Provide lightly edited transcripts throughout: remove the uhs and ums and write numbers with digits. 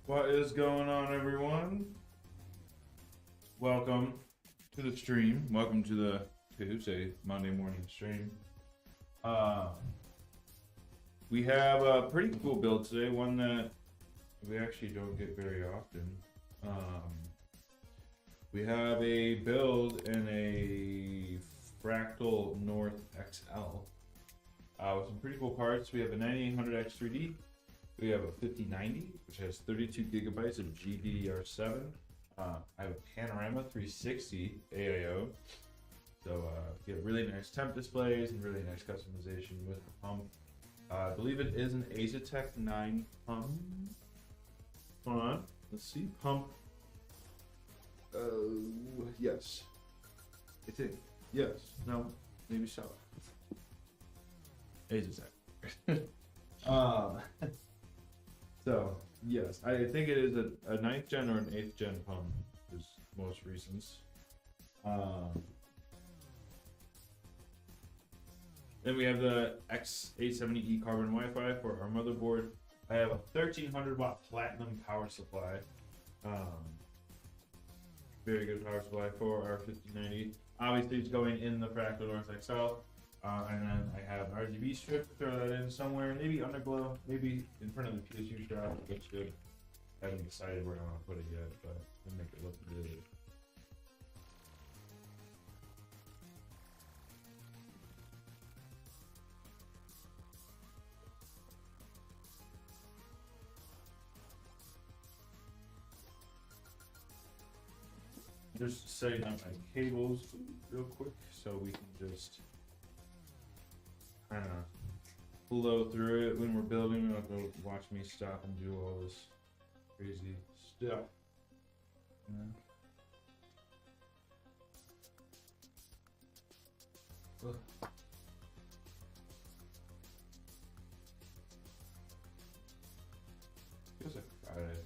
What is going on, everyone? Welcome to the stream. Welcome to the Tuesday, Monday morning stream. We have a pretty cool build today, one that we actually don't get very often. We have a build in a Fractal North XL with some pretty cool parts. We have a 9800X 3D. We have a 5090, which has 32 gigabytes of GDDR7. I have a Panorama 360 AIO. So you have really nice temp displays and really nice customization with the pump. I believe it is an Asetek 9 pump. Hold on, let's see. Pump. Yes. I think. Yes. No. Maybe so. Asetek. So, yes, I think it is a 9th gen or an 8th gen pump, is most recent. Then we have the X870E carbon Wi-Fi for our motherboard. I have a 1300 watt platinum power supply. Very good power supply for our 5090. Obviously, it's going in the Fractal North XL. And then I have an RGB strip to throw that in somewhere, maybe underglow, maybe in front of the PSU strap. It looks good. I haven't decided where I want to put it yet, but it'll make it look good. Just setting up my cables real quick so we can just kind of flow through it when we're building. You don't have to watch me stop and do all this crazy stuff. Ugh. Feels like Friday.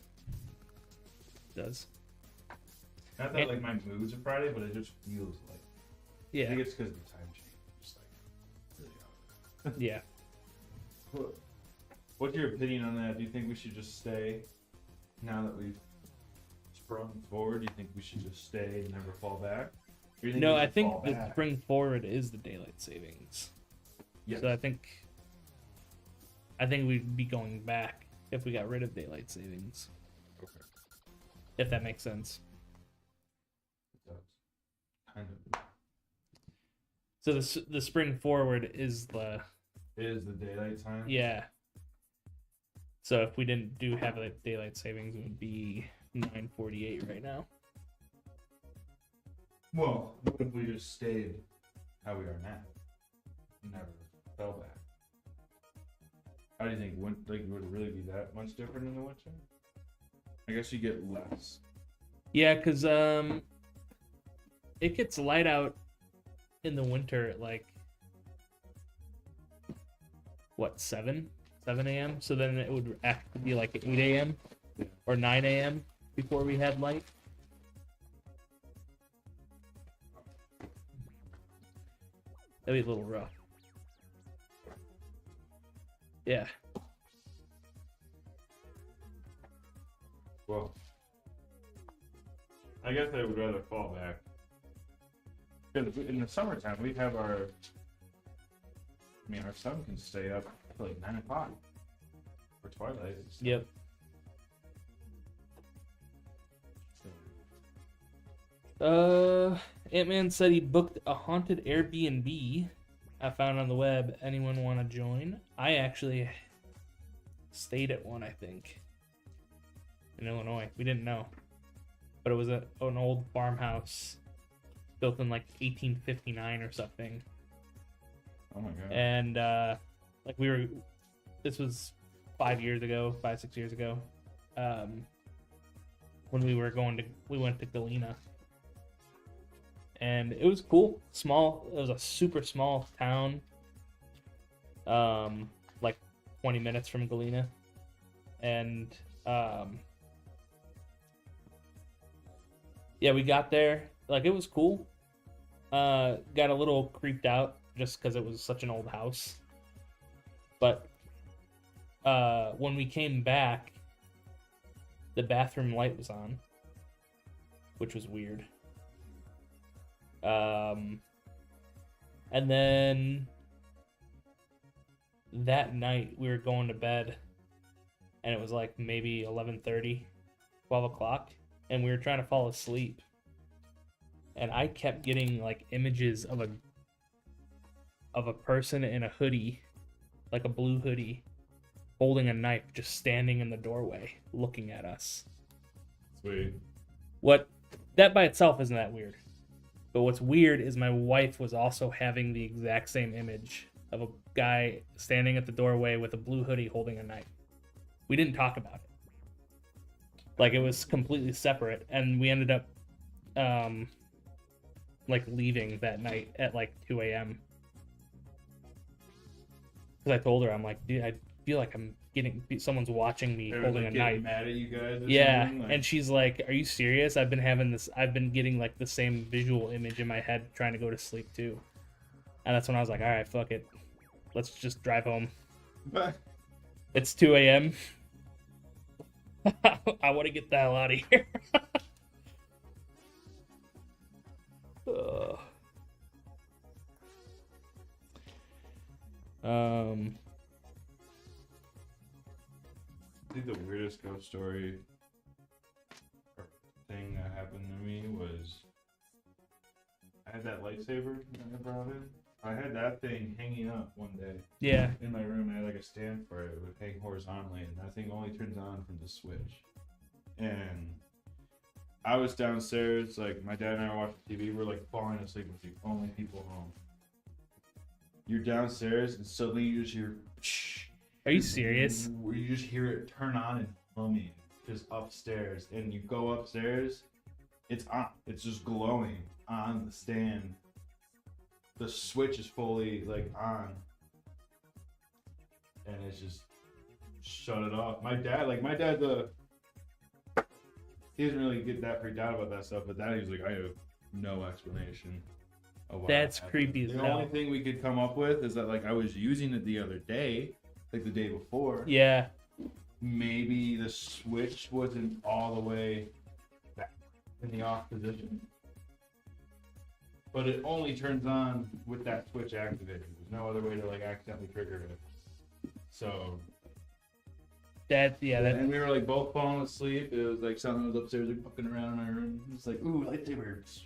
It does. Not that like my mood's a Friday, but it just feels like. Yeah. I think it's because of the time change. Just like really out. Yeah. What's your opinion on that? Do you think we should just stay now that we've sprung forward? Do you think we should just stay and never fall back? Or do you think No, we I should think fall the back? spring forward is the daylight savings. Yes. So I think we'd be going back if we got rid of daylight savings. Okay. If that makes sense. It does. Kind of. So the spring forward is the Is the daylight time? yeah. So if we didn't have like daylight savings, it would be 9:48 right now. Well, what if we just stayed how we are now? Never fell back. How do you think? Would it really be that much different in the winter? I guess you get less. Yeah, because it gets light out in the winter at like what 7 a.m. So then it would actually be like 8 a.m. or 9 a.m. before we had light. That'd be a little rough. Yeah. Well, I guess I would rather fall back. Because in the summertime, we have our. I mean, our sun can stay up till like 9 o'clock for twilight. And stuff. Yep. Ant-Man said he booked a haunted Airbnb I found on the web. Anyone want to join? I actually stayed at one, I think, in Illinois. We didn't know, but it was an old farmhouse built in like 1859 or something. Oh my god. And this was 5 years ago, 6 years ago, when we went to Galena. And it was cool. Small. It was a super small town. Like 20 minutes from Galena. And yeah, we got there. Like, it was cool. Got a little creeped out just because it was such an old house. But when we came back, the bathroom light was on, which was weird. And then that night we were going to bed, and it was like maybe 11:30, 12 o'clock, and we were trying to fall asleep. And I kept getting like images of a person in a hoodie, like a blue hoodie, holding a knife, just standing in the doorway, looking at us. Sweet. What that by itself isn't that weird. But what's weird is my wife was also having the exact same image of a guy standing at the doorway with a blue hoodie holding a knife. We didn't talk about it. Like, it was completely separate, and we ended up like leaving that night at like 2 a.m. Because I told her, I'm like, dude, I feel like someone's watching me holding a knife. Mad at you guys. Or yeah, something? Like... and she's like, "Are you serious? I've been getting like the same visual image in my head trying to go to sleep too." And that's when I was like, "All right, fuck it, let's just drive home." It's 2 a.m. I want to get the hell out of here. I think the weirdest ghost story or thing that happened to me was I had that lightsaber that I brought in. I had that thing hanging up one day. Yeah. In my room, I had like a stand for it. It would hang horizontally, and that thing only turns on from the switch. And I was downstairs, like my dad and I were watching TV. We're like falling asleep with the only people home. You're downstairs, and suddenly you just hear. Are you serious? You just hear it turn on and humming just upstairs, and you go upstairs, it's on. It's just glowing on the stand. The switch is fully like on, and it's just shut it off. My dad, he doesn't really get that freaked out about that stuff, but that he's like, I have no explanation. That's creepy as hell. The only thing we could come up with is that like I was using it the other day, like the day before. Yeah. Maybe the switch wasn't all the way back in the off position. But it only turns on with that switch activated. There's no other way to like accidentally trigger it. So and we were like both falling asleep. It was like something was upstairs like fucking around in my room. It's like, ooh, lightsabers.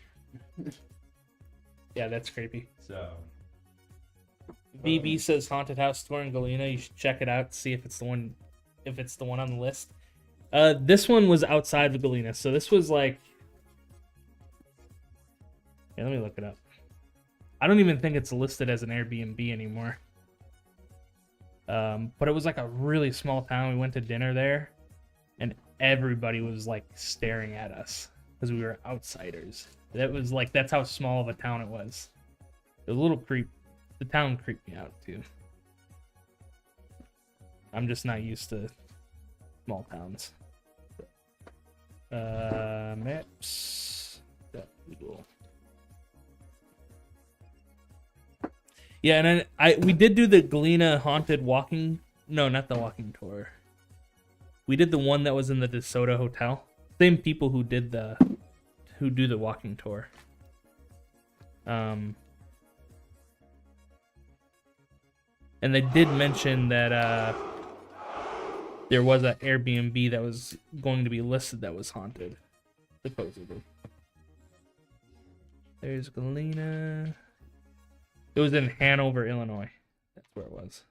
Yeah, that's creepy. So BB says haunted house store in Galena. You should check it out, see if it's the one on the list. This one was outside of Galena, so this was like, yeah, let me look it up. I don't even think it's listed as an Airbnb anymore. But it was like a really small town. We went to dinner there, and everybody was like staring at us because we were outsiders. That was like, that's how small of a town it was. It was a little the town creeped me out too. I'm just not used to small towns. Maps. Google. Yeah, and then we did do the Galena haunted walking. No, not the walking tour. We did the one that was in the DeSoto Hotel. Same people who do the walking tour. And they did mention that there was an Airbnb that was going to be listed that was haunted, supposedly. There's Galena. It was in Hanover, Illinois. That's where it was.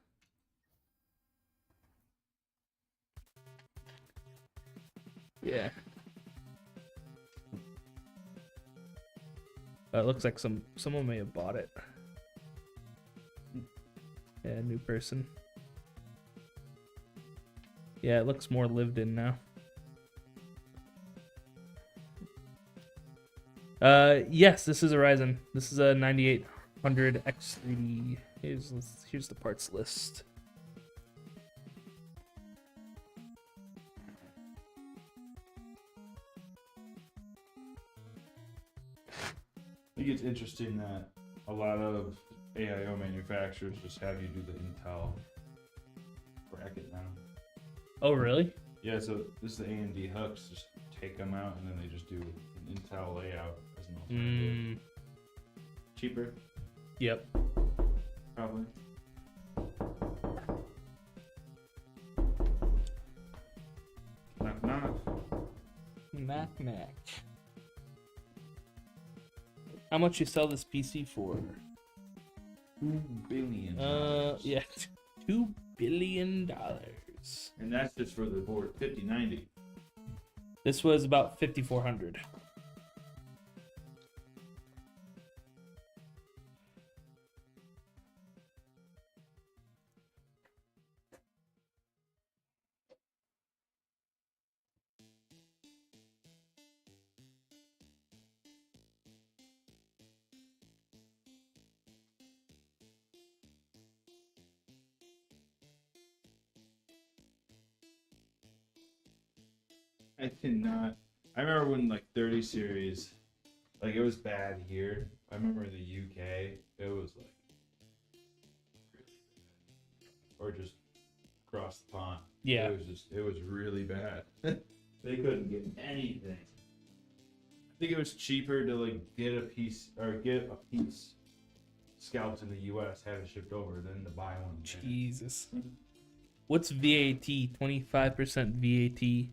Yeah. It looks like someone may have bought it. Yeah, new person. Yeah, it looks more lived in now. Yes, this is a Ryzen. This is a 9800 X3D. Here's the parts list. I think it's interesting that a lot of AIO manufacturers just have you do the Intel bracket now. Oh, really? Yeah, so this is the AMD hooks. Just take them out and then they just do an Intel layout as an alternative. Cheaper, Yep. probably. Knock knock. Knock knock. How much you sell this PC for? $2 billion. Yeah, $2 billion. And that's just for the board 5090. This was about 5,400. I cannot. I remember when like 30 series, like it was bad here. I remember in the UK, it was like really bad. Or just across the pond. Yeah. It was really bad. They couldn't get anything. I think it was cheaper to like get a piece scalped in the US, have it shipped over, than to buy one. Jesus. What's VAT? 25% VAT.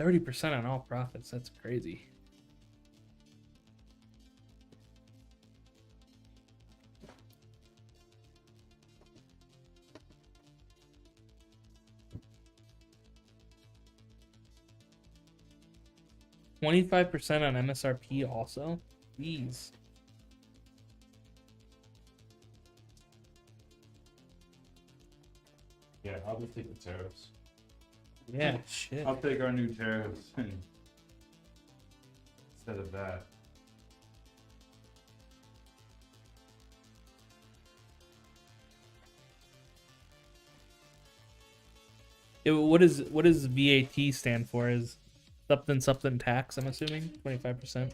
30% on all profits. That's crazy. $25% on MSRP also? Jeez. Yeah, I'll just take the tariffs. Yeah, shit. I'll take our new tariffs instead of that. What does VAT stand for? Is something tax, I'm assuming? 25%.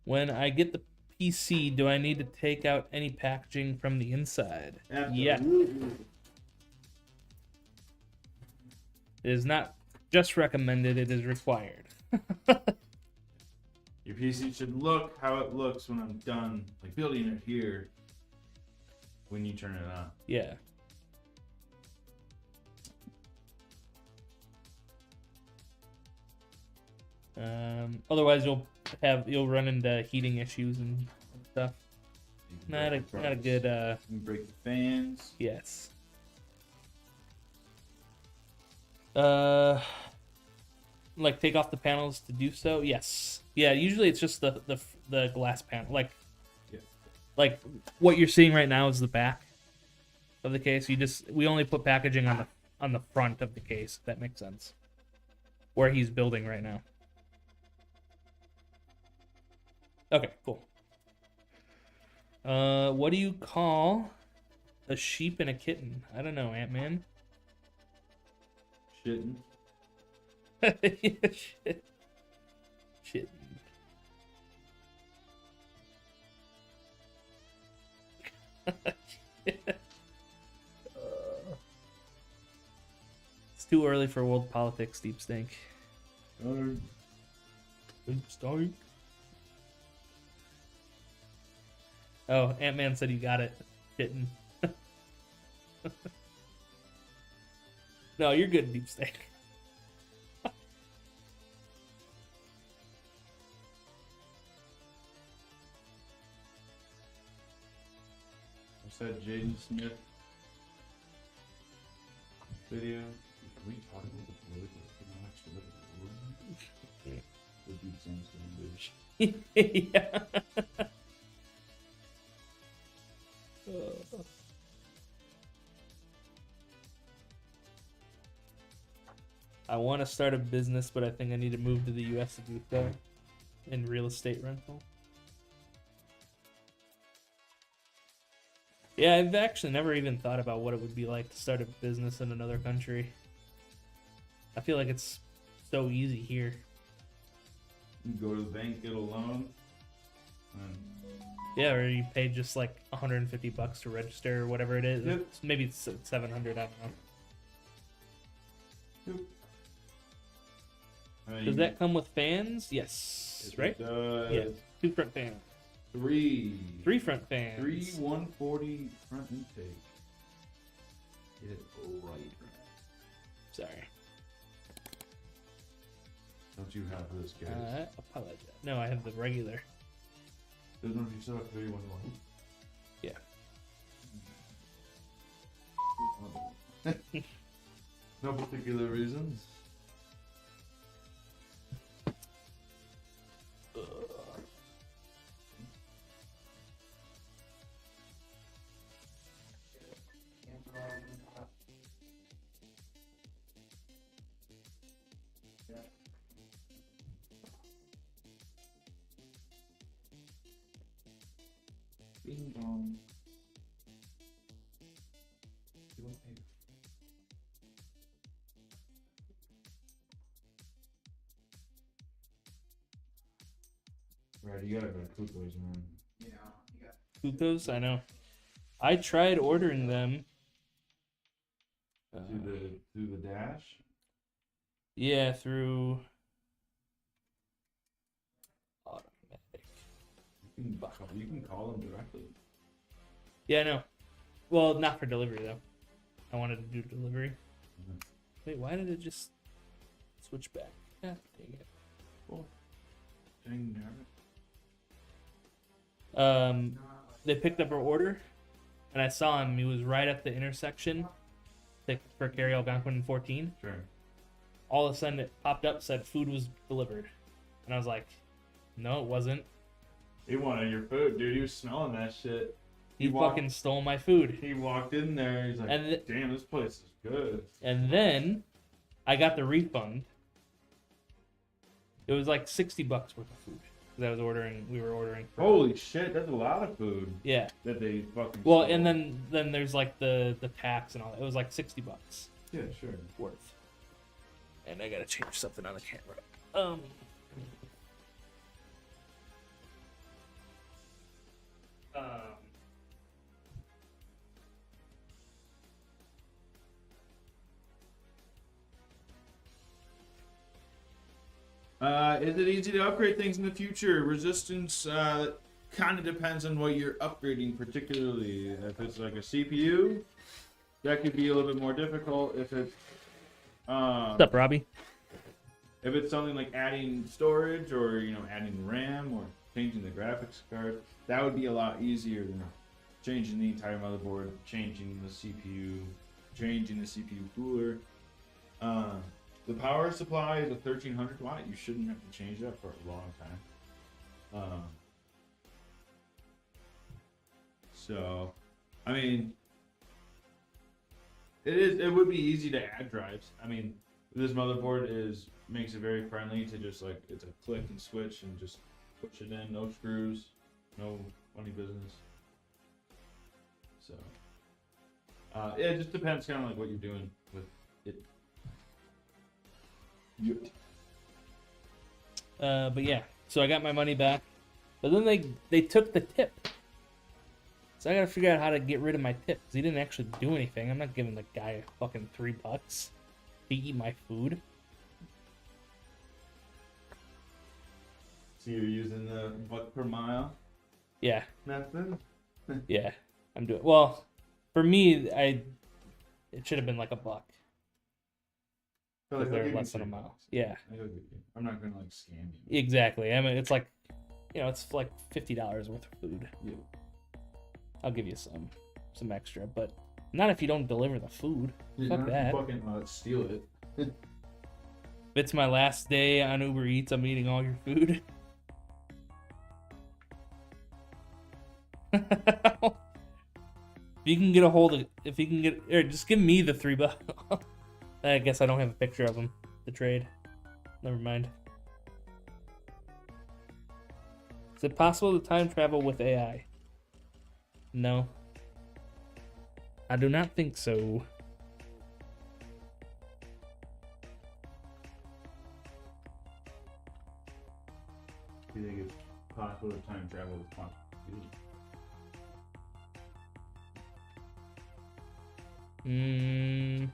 When I get the PC, do I need to take out any packaging from the inside? Absolutely. Yeah. It is not just recommended, it is required. Your PC should look how it looks when I'm done, like building it here, when you turn it on. Yeah. Otherwise you'll run into heating issues and stuff. Not a good You can break the fans. yes. Like take off the panels to do so? Yes. Yeah, usually it's just the glass panel. Like what you're seeing right now is the back of the case. We only put packaging on the front of the case, if that makes sense. Where he's building right now. Okay, cool. What do you call a sheep and a kitten? I don't know, Ant-Man. Shitting. Shit. Shit. It's too early for world politics, Deep Stink. Deep Stink. Oh, Ant-Man said you got it. Kitten. No, you're good, Deep Stink. That Jaden Smith video. Can we talk about the political Yeah. I want to start a business, but I think I need to move to the US to do so. In real estate rental. Yeah, I've actually never even thought about what it would be like to start a business in another country. I feel like it's so easy here. You go to the bank, get a loan. Yeah, or you pay just like $150 to register or whatever it is. Yep. Maybe it's 700. I don't know. Yep. Does that come with fans? Yes. Right? It does. Yeah. 2 front fans. 3 front fans. 3 140 front intake. Get it right. Sorry. Don't you have this, guys? I apologize. No, I have the regular. Those ones you still have 3 140. Yeah. No particular reasons. Bing bong. Right, you gotta go to Kuko's, man. Yeah, you got Kuko's? I know. I tried ordering them. Through the dash. Yeah, through automatic. You can call them directly. Yeah, I know. Well, not for delivery though. I wanted to do delivery. Mhm. Wait, why did it just switch back? Ah, dang it. Cool. Dang They picked up our order, and I saw him. He was right at the intersection for Carry Algonquin 14. Sure. All of a sudden, it popped up, said food was delivered, and I was like, "No, it wasn't." He wanted your food, dude. He was smelling that shit. He walked- fucking stole my food. He walked in there. He's like, And "Damn, this place is good." And then I got the refund. It was like $60 worth of food because I was ordering. We were ordering. Holy shit, that's a lot of food Yeah. that they fucking. Well, stole. and then there's like the tax and all that. It was like $60 yeah, sure. worth. And I gotta change something on the camera. Is it easy to upgrade things in the future? Resistance kind of depends on what you're upgrading, particularly if it's like a CPU. That could be a little bit more difficult. If it's What's up, Robbie? if it's something like adding storage or adding RAM or changing the graphics card, that would be a lot easier than changing the entire motherboard, changing the CPU, changing the CPU cooler. The power supply is a 1300 watt. You shouldn't have to change that for a long time. So, I mean, it would be easy to add drives. I mean, this motherboard makes it very friendly to just like, it's a click and switch and just push it in, no screws, no funny business. So, it just depends kind of like what you're doing with it. But yeah, so I got my money back, but then they took the tip. So I gotta figure out how to get rid of my tip because he didn't actually do anything. I'm not giving the guy fucking $3 to eat my food. So you're using the buck per mile Yeah, method? yeah, I'm doing well. For me, it should have been like $1. So Because they're less than a mile. Yeah, I'm not gonna like scam you. exactly. I mean, it's like, it's like $50 worth of food. Yeah. I'll give you some extra, but not if you don't deliver the food. Fuck that. Fucking steal it. If it's my last day on Uber Eats, I'm eating all your food. If you can get a hold of, just give me the $3. I guess I don't have a picture of him to trade. Never mind. Is it possible to time travel with AI? No. I do not think so. You think it's possible to time travel with quantum computing?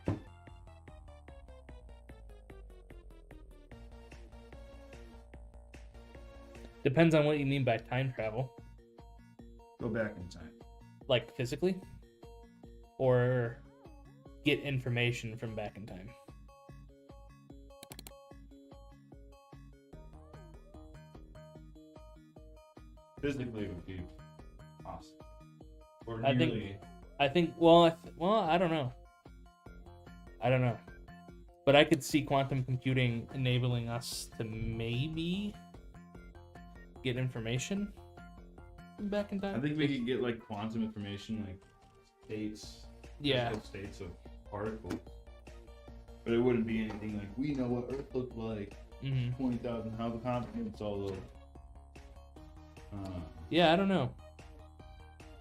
Depends on what you mean by time travel. Go back in time. Like physically? Or get information from back in time? Physically would be awesome. Or I nearly. think well, I don't know. But I could see quantum computing enabling us to maybe get information from back in time. I think we could get like quantum information, like states, Yeah. physical states of particles. But it wouldn't be anything like we know what Earth looked like 20,000 how the continents all look. Yeah, I don't know.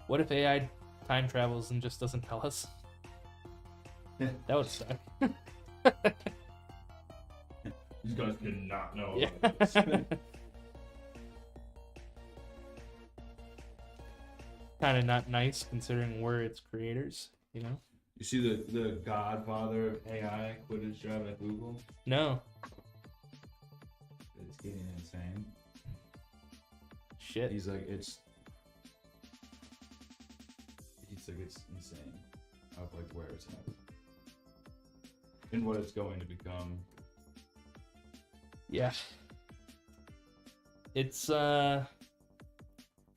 What if AI time travels and just doesn't tell us? That would suck. These guys did not know. Yeah. About this. Kind of not nice considering we're its creators, you know? You see the godfather of AI quit his job at Google? No. It's getting insane. Shit. He's like, it's insane of like where it's at and what it's going to become. Yeah. It's AI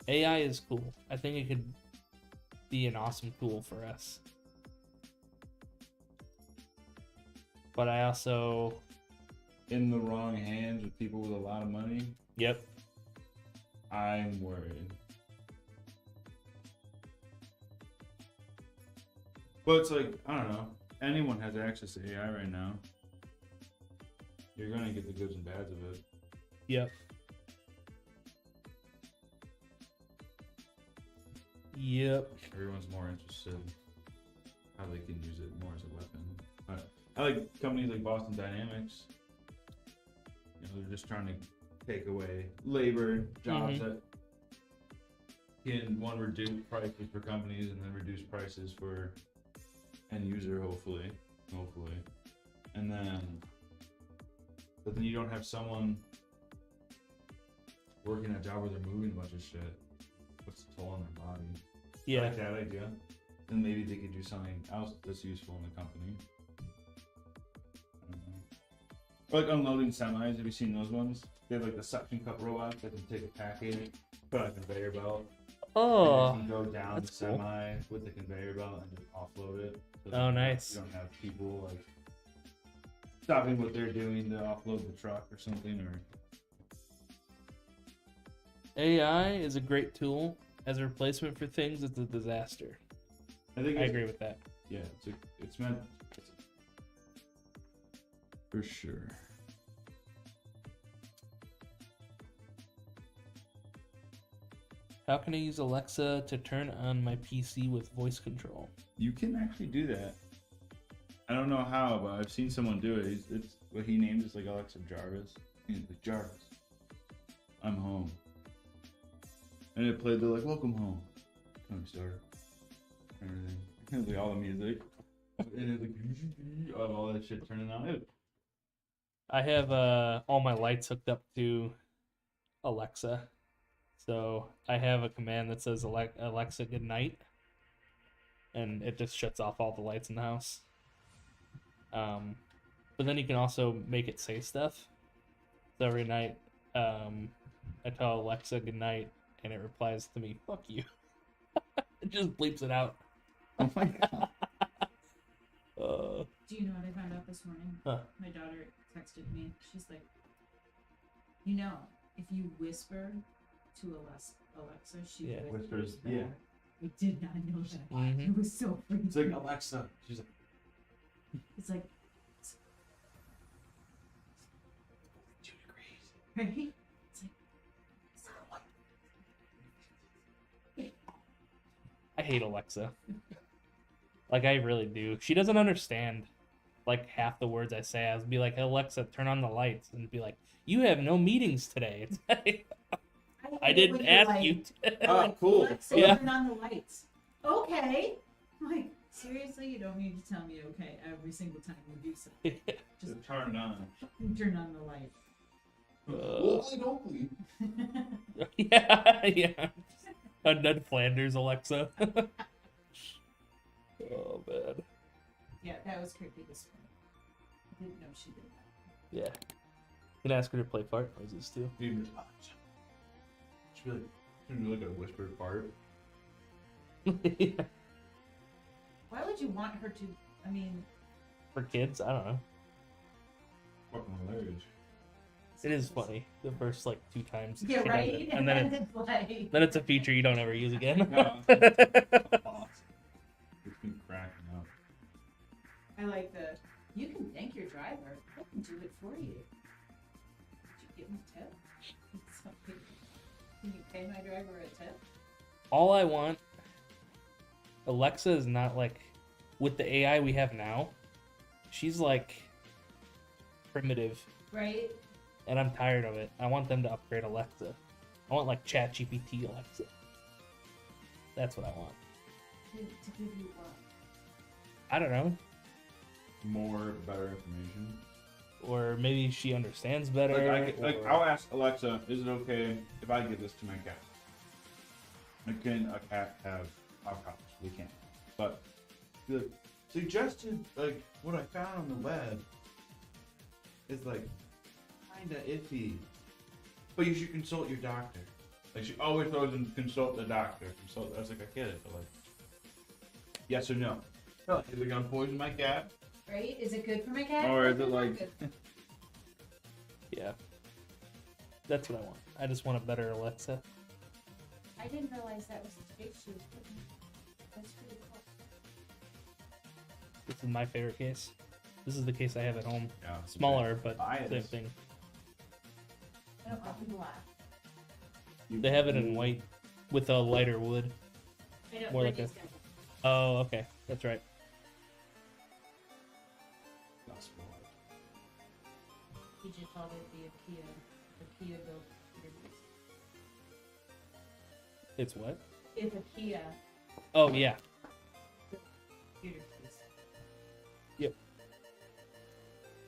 is cool. I think it could be an awesome tool for us. But I also In the wrong hands with people with a lot of money, Yep. I'm worried. But it's like, I don't know. Anyone has access to AI right now. You're gonna get the goods and bads of it. Yep. Yep. Everyone's more interested in how they can use it more as a weapon. I like companies like Boston Dynamics. You know, they're just trying to take away labor jobs that can reduce prices for companies and then reduce prices for end user, hopefully, and then, but then you don't have someone working a job where they're moving a bunch of shit. Puts a toll on their body. Yeah. I like that idea. Then maybe they could do something else that's useful in the company. I don't know. Or like unloading semis. Have you seen those ones? They have like the suction cup robots that can take a package, put on a conveyor belt, Oh. and go down the that's cool. semi with the conveyor belt and just offload it. So Oh, nice. You don't have people like stopping what they're doing to offload the truck or something. Or AI is a great tool. As a replacement for things, it's a disaster. I think I agree with that. Yeah, it's meant for sure. How can I use Alexa to turn on my PC with voice control? You can actually do that. I don't know how, but I've seen someone do it. It's what he named is like Alexa Jarvis. He's like, Jarvis, I'm home. And it played the like welcome home. Time started. Everything. It was like all the music. And it like all that shit turning on. I have all my lights hooked up to Alexa. So I have a command that says Alexa good night. And it just shuts off all the lights in the house. But then you can also make it say stuff. So every night I tell Alexa good night and it replies to me, fuck you. It just bleeps it out. Oh my god. Do you know what I found out this morning? Huh. My daughter texted me. She's like, you know, if you whisper to Alexa, she whispers back. Yeah. I did not know that. Mhm. It was so freaky. It's like Alexa. She's like, It's like 2 degrees. right? It's like I hate Alexa. Like, I really do. She doesn't understand, like, half the words I say. I'll be like, Alexa, turn on the lights. And be like, you have no meetings today. It's like, I I didn't ask you. Oh, cool. Alexa, Yeah. turn on the lights. Okay. I'm like, seriously, you don't need to tell me okay every single time you do something. Just turn it on. turn on the light. Hopefully. Yeah, yeah. A Ned Flanders Alexa. Oh man. Yeah, that was creepy this morning. I didn't know she did that. Yeah. You can ask her to play fart noises too. Should be like a whispered fart. Yeah. Why would you want her to? I mean, For kids, I don't know. Fucking hilarious. It is funny the first like 2 times. yeah, she does right. it. And then it's like, it's a feature you don't ever use again. No. It's been cracking up. I like the. You can thank your driver. I can do it for you. Did you give me a tip? Something. Can you pay my driver a tip? All I want, Alexa is not like, with the AI we have now, she's like primitive, Right. and I'm tired of it. I want them to upgrade Alexa. I want like ChatGPT Alexa. That's what I want. To give you what? I don't know. More, better information. Or maybe she understands better. or- I'll ask Alexa, is it okay if I give this to my cat? And can a cat have avocados? We can't. But the suggested, like, what I found on the web is like kinda iffy. But you should consult your doctor. Like, she always goes and consult the doctor. Consult. I was like, I get it, but like, yes or no? No, is it gonna poison my cat? Right? Is it good for my cat? Or is it Not like- good. Yeah. That's what I want. I just want a better Alexa. I didn't realize that was the case she was putting. That's pretty cool. This is my favorite case. This is the case I have at home. Yeah. Smaller, but Bias. same thing. I don't like black. They have it in white with a lighter wood. I don't More like like these guys. Oh, okay. That's right. He just called it the Kia built computer. It's what? It's a Kia Oh, yeah. computer piece. Yep.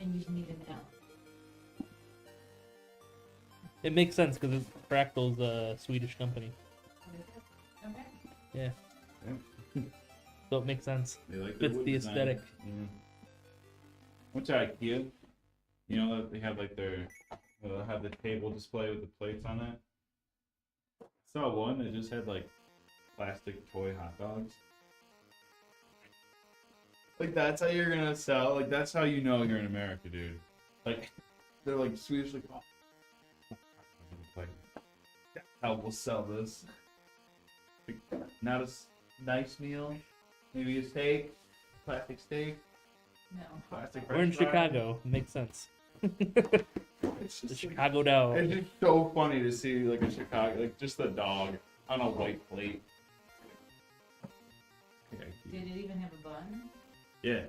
And you need an L. It makes sense because Fractal's a Swedish company. What is it? Okay. Yeah. Yeah. So it makes sense. They like Fits wood the design. aesthetic. Yeah. What's that, IKEA? You know that they have like their, they'll have the table display with the plates on it. I saw one that just had like plastic toy hot dogs. Like that's how you're gonna sell. Like that's how you know you're in America, dude. Like they're like Swedish, like, oh, like that's how we'll sell this. Like, not a nice meal, maybe a steak, plastic steak. No. Plastic We're in french fry. Chicago. Makes sense. It's The just Chicago Dow. it's just so funny to see like a Chicago, like just a dog on a white plate. Okay, Did it even have a bun? yeah.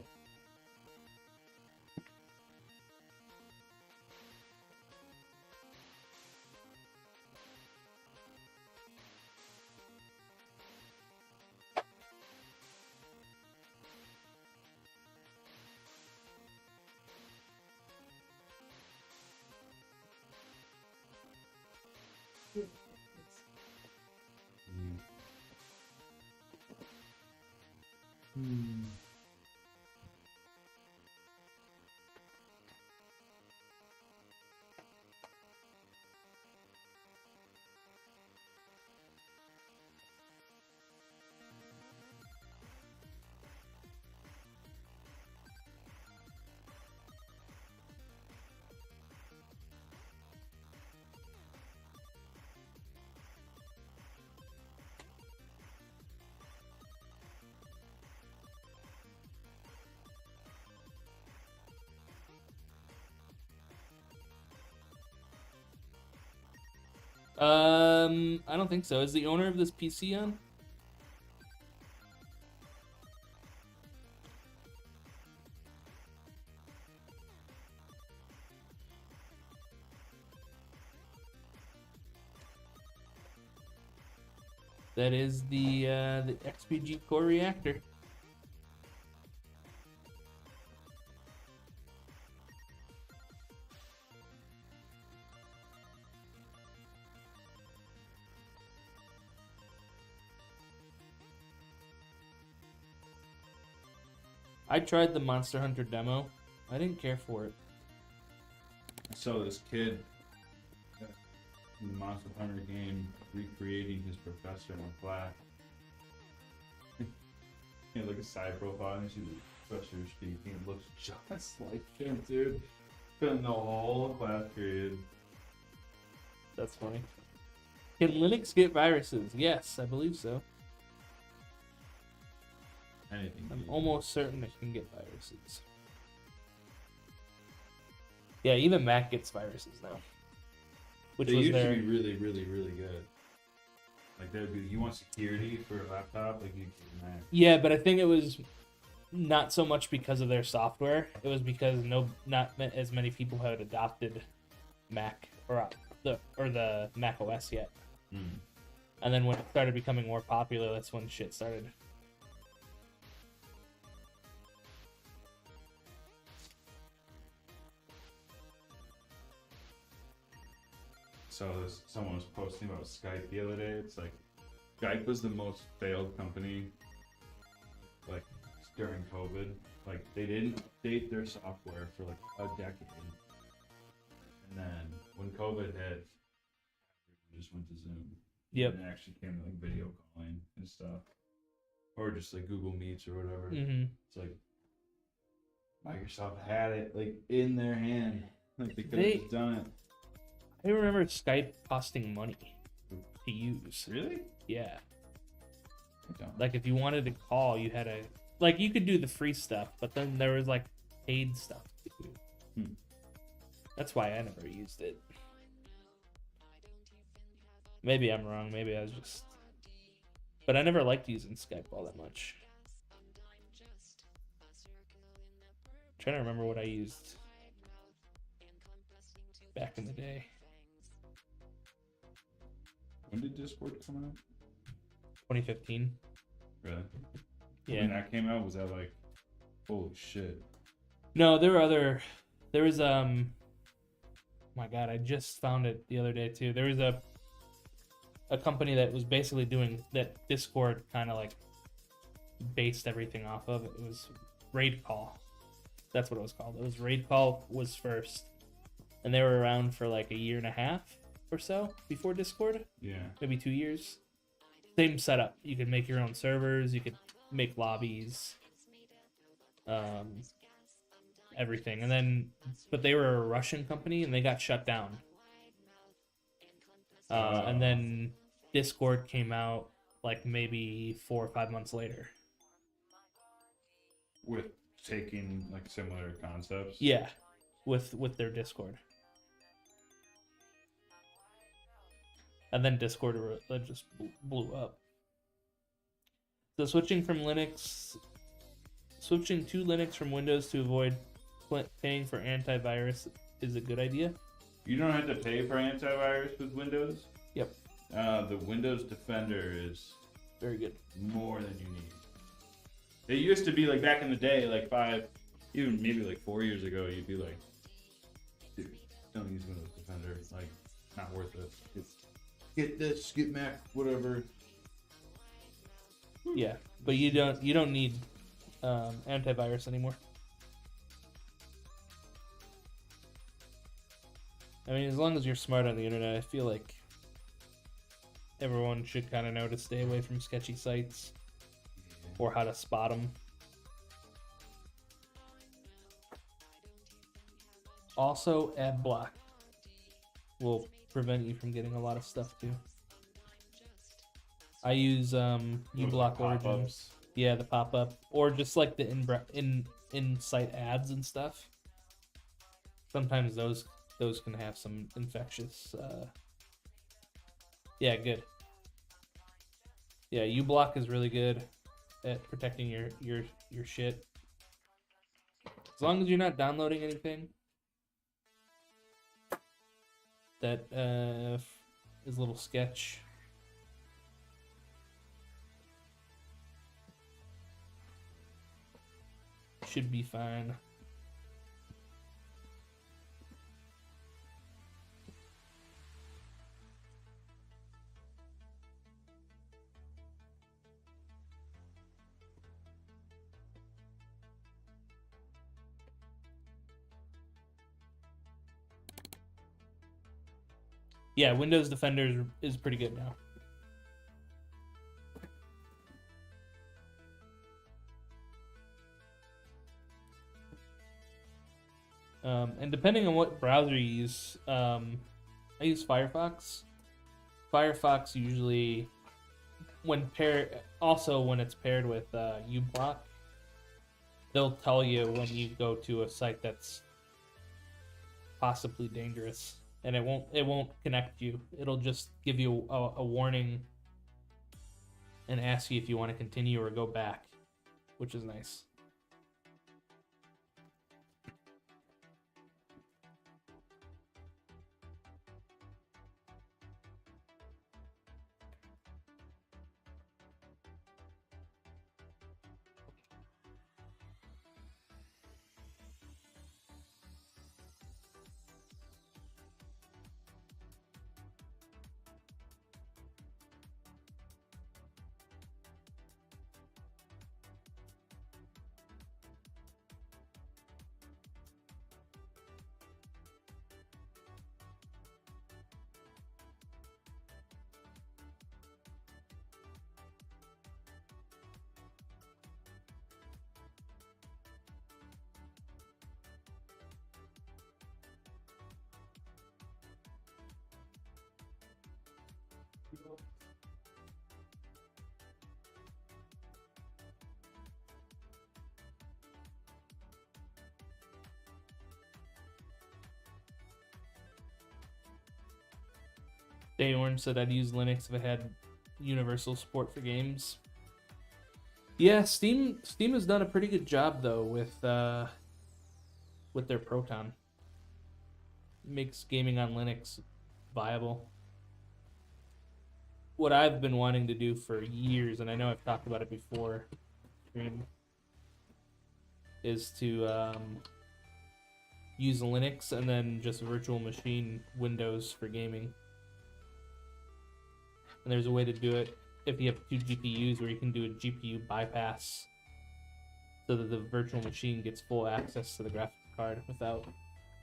Hmm. I don't think so. Is the owner of this PC on? That is the XPG core reactor. I tried the Monster Hunter demo. I didn't care for it. I saw this kid in the Monster Hunter game recreating his professor in class. You know, like a side profile, and you see the professor speaking. It looks just like him, dude. Filmed the whole class period. That's funny. Can Linux get viruses? Yes, I believe so. Anything. I'm dude. almost certain it can get viruses. Yeah, even Mac gets viruses now. Which They was used their... to be really, really, really good. Like they would be, you want security for a laptop, like you can Mac. Yeah, but I think it was not so much because of their software. It was because as many people had adopted Mac or the Mac OS yet. Mm. And then when it started becoming more popular, that's when shit started. So someone was posting about Skype the other day. It's like Skype was the most failed company, like during COVID. Like they didn't update their software for like a decade, and then when COVID hit, everyone just went to Zoom. Yep. And it actually came to like video calling and stuff, or just like Google Meets or whatever. Mm-hmm. It's like Microsoft had it like in their hand, like they could have just done it. I remember Skype costing money to use. Really? Yeah. I don't. Like if you wanted to call, you had to like you could do the free stuff, but then there was like paid stuff to do. Hmm. That's why I never used it. Maybe I'm wrong. Maybe I was just. But I never liked using Skype all that much. Trying to remember what I used back in the day. When did Discord come out? 2015. Really? Yeah. When that came out, was that like, holy shit? No, there was my God, I just found it the other day too. There was a company that was basically doing that Discord kind of like based everything off of. It was Raid Call. That's what it was called. It was Raid Call was first. And they were around for like a year and a half or so before Discord. Yeah. Maybe 2 years. Same setup. You could make your own servers. You could make lobbies. Everything. And then, but they were a Russian company and they got shut down. And then Discord came out like maybe 4 or 5 months later. With taking like similar concepts. Yeah, with their Discord. And then Discord just blew up. So switching to Linux from Windows to avoid paying for antivirus is a good idea. You don't have to pay for antivirus with Windows. Yep. The Windows Defender is Very good. more than you need. It used to be like back in the day, like 5, even maybe like 4 years ago, you'd be like, dude, don't use Windows Defender. It's like not worth it. Get this, get Mac, whatever. Yeah, but you don't need antivirus anymore. I mean, as long as you're smart on the internet, I feel like everyone should kind of know to stay away from sketchy sites or how to spot them. Also, ad block will prevent you from getting a lot of stuff too. I use uBlock Origin. Pop-ups. Yeah, the pop-up, or just like the in-site ads and stuff. Sometimes those can have some infectious. Yeah, good. Yeah, uBlock is really good at protecting your shit. As long as you're not downloading anything that is a little sketch. should be fine. Yeah, Windows Defender is pretty good now. And depending on what browser you use, I use Firefox. Firefox usually, when it's paired with uBlock, they'll tell you when you go to a site that's possibly dangerous, and it won't connect you. It'll just give you a warning and ask you if you want to continue or go back, which is nice. Day Orange said I'd use Linux if it had universal support for games. Yeah, Steam has done a pretty good job though with their Proton. It makes gaming on Linux viable. What I've been wanting to do for years, and I know I've talked about it before, is to use Linux and then just virtual machine Windows for gaming. And there's a way to do it if you have 2 GPUs where you can do a GPU bypass so that the virtual machine gets full access to the graphics card without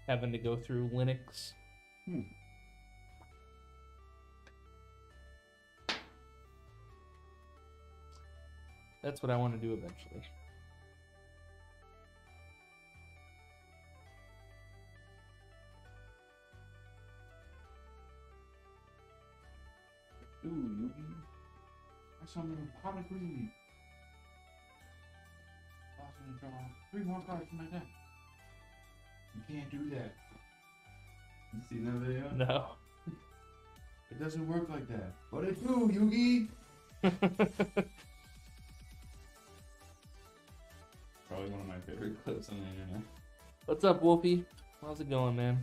having to go through Linux. That's what I want to do eventually. Ooh, Yugi. I saw him in a pot of greed. Awesome, draw 3 more cards from my deck. You can't do that. You seen that video? No. It doesn't work like that. What it do, Yugi? Probably one of my favorite clips on the internet. What's up, Wolfie? How's it going, man?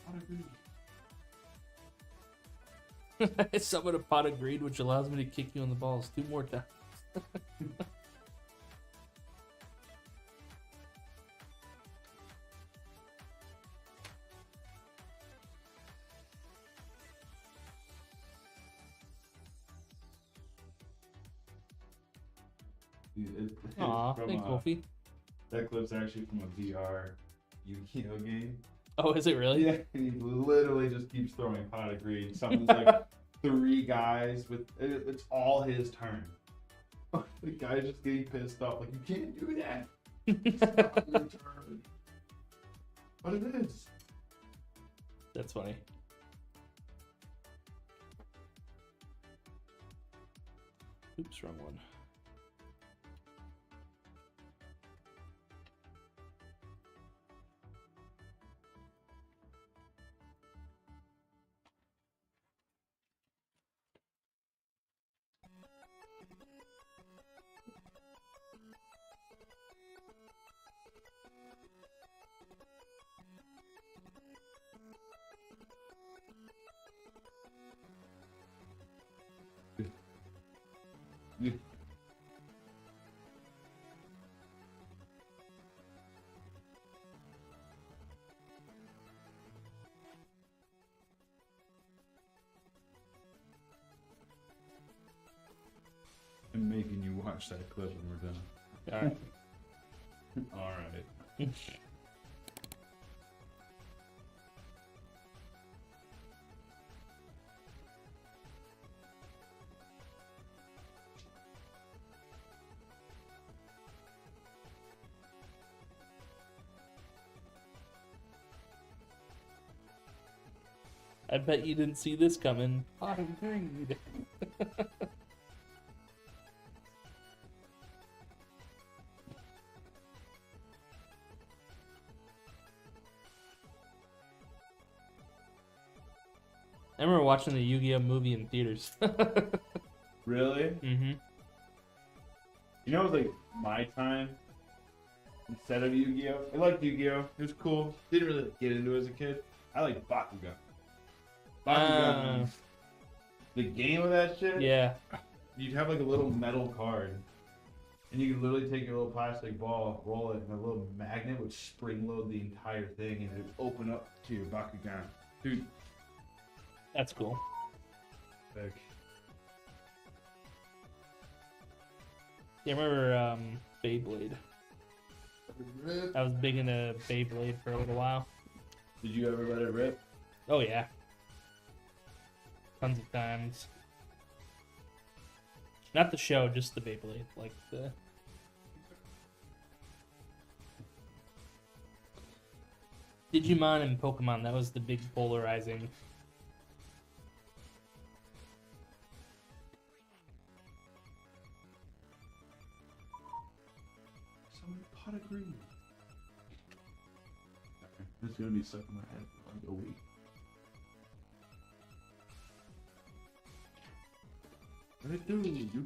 Pot of greed. I summoned a pot of greed, which allows me to kick you in the balls 2 more times. Aw, thanks, Wolfie. That clip's actually from a VR Yu-Gi-Oh game. Oh, is it really? Yeah, and he literally just keeps throwing pot of greed. Someone's like 3 guys with it's all his turn. The guy's just getting pissed off, like, you can't do that. It's not your turn. But it is. That's funny. Oops, wrong one. watch that clip when we're done. All right. All right. I bet you didn't see this coming. Pot of greed. I remember watching the Yu-Gi-Oh movie in theaters. Really? Mm-hmm. You know, it was like my time instead of Yu-Gi-Oh. I liked Yu-Gi-Oh. It was cool. Didn't really get into it as a kid. I liked Bakugan. Bakugan. The game of that shit. Yeah. You'd have like a little metal card, and you could literally take your little plastic ball, roll it, and a little magnet would spring load the entire thing, and it would open up to your Bakugan. Dude, That's cool. like, Yeah, I remember Beyblade. I was big into Beyblade for a little while. did you ever let it rip? Oh yeah. Tons of times. Not the show, just the Beyblade. Like the Digimon and Pokemon, that was the big polarizing. Somebody pot of green. It's gonna be stuck in my head for like a week. What it do, Yuki?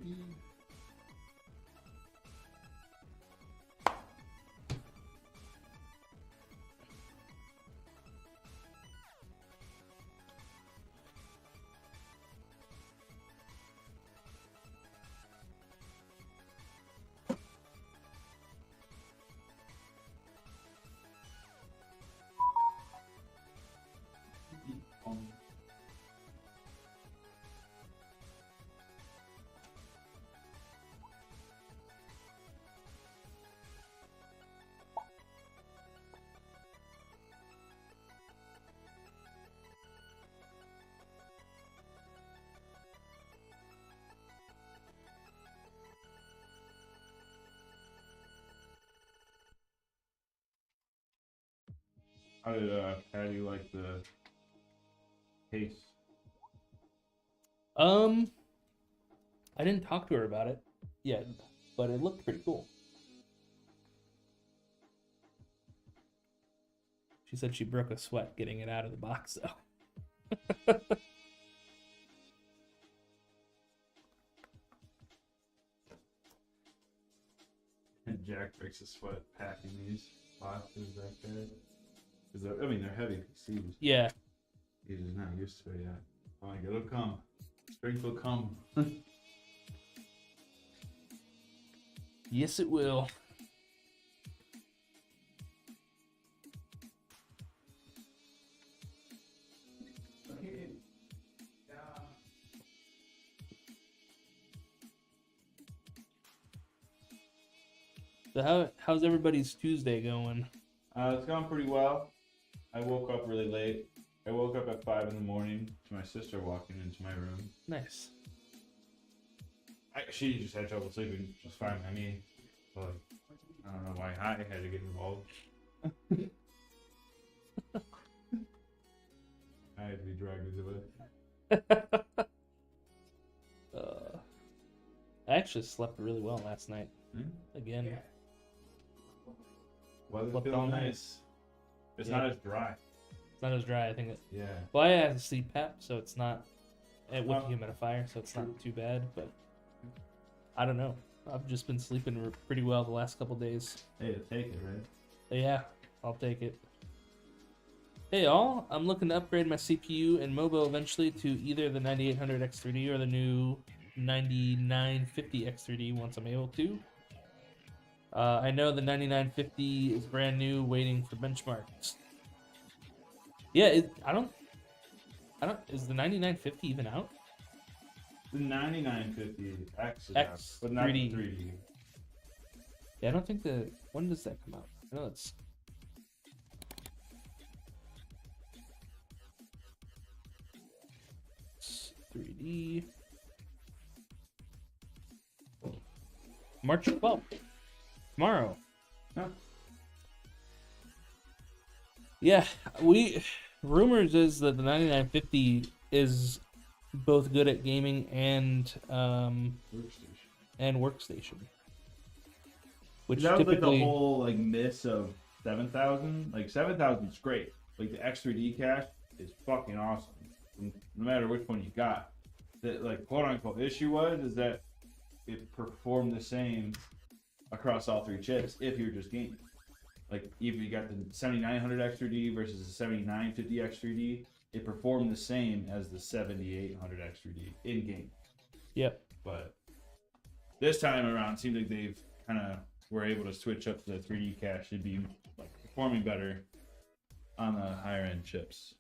How do you like the case? I didn't talk to her about it yet, but it looked pretty cool. She said she broke a sweat getting it out of the box though. And Jack breaks a sweat packing these boxes back there. Because I mean, they're heavy PCs. Yeah. He's just not used to it yet. I'm like, it'll come. Strength will come. Yes, it will. So how's everybody's Tuesday going? It's going pretty well. I woke up really late. I woke up at 5 in the morning to my sister walking into my room. Nice. She just had trouble sleeping, just fine by me. But I don't know why I had to get involved. I had to be dragged into it. I actually slept really well last night. Again. Weather's Slept feeling all night. nice. It's Yeah. not as dry. It's not as dry. I think it. Yeah. Well, I have a CPAP, so it's not with Oh. the humidifier, so it's not too bad. But I don't know. I've just been sleeping pretty well the last couple days. Hey, take it, right? But yeah, I'll take it. Hey all, I'm looking to upgrade my CPU and MOBO eventually to either the 9800 X3D or the new 9950 X3D once I'm able to. I know the 9950 is brand new, waiting for benchmarks. Yeah, I don't. Is the 9950 even out? The 9950 X, X but not 3D. the 3D. Yeah, I don't think the. When does that come out? I know it's. It's 3D. March 12th. Tomorrow. Huh. Yeah, rumors is that the 9950 is both good at gaming and workstation. Which That was typically like the whole like miss of 7000. Like 7000 is great. Like the X3D cache is fucking awesome. No matter which one you got. The like quote unquote issue is that it performed the same across all three chips if you're just gaming. Like if you got the 7900 X3D versus the 7950 X3D, it performed the same as the 7800 X3D in game. Yep. But this time around, it seems like they've kind of were able to switch up the 3D cache to be like performing better on the higher end chips.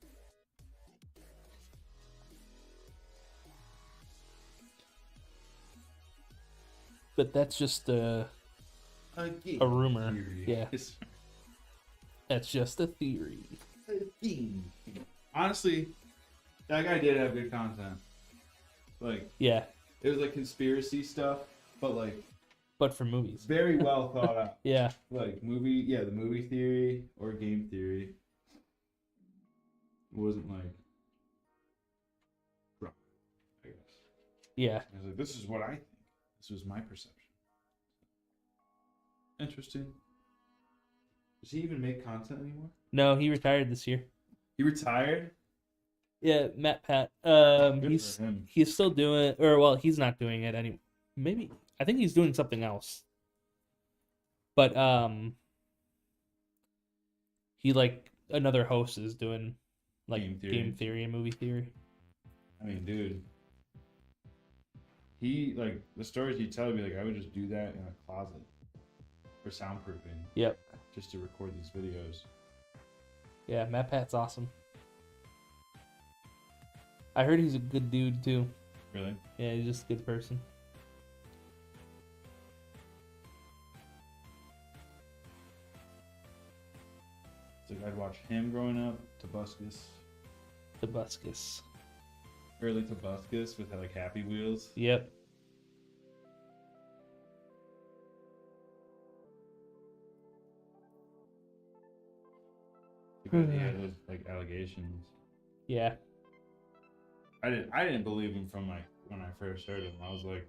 But that's just a rumor. Theory. Yeah. That's just a theory. Honestly, that guy did have good content. Like, Yeah, it was like conspiracy stuff, but like but for movies. very well thought out. Yeah. Like the movie theory or game theory. It wasn't like wrong, I guess. Yeah. I was like, this is what I think. This was my perception. Interesting. Does he even make content anymore? No, he retired this year. He retired? Yeah, Matt Pat. Good He's for him. he's still doing, or well, he's not doing it anymore. Maybe I think he's doing something else. But he like another host is doing like game theory and movie theory. I mean, dude. He like the stories he tells me, like I would just do that in a closet for soundproofing. Yep. Just to record these videos. Yeah, Matt Pat's awesome. I heard he's a good dude too. Really? Yeah, he's just a good person. It's like I'd watch him growing up, Tobuscus. Tobuscus. Early Tobuscus with like Happy Wheels. Yep. Because he had those like allegations. Yeah. I didn't believe him from like when I first heard him. I was like,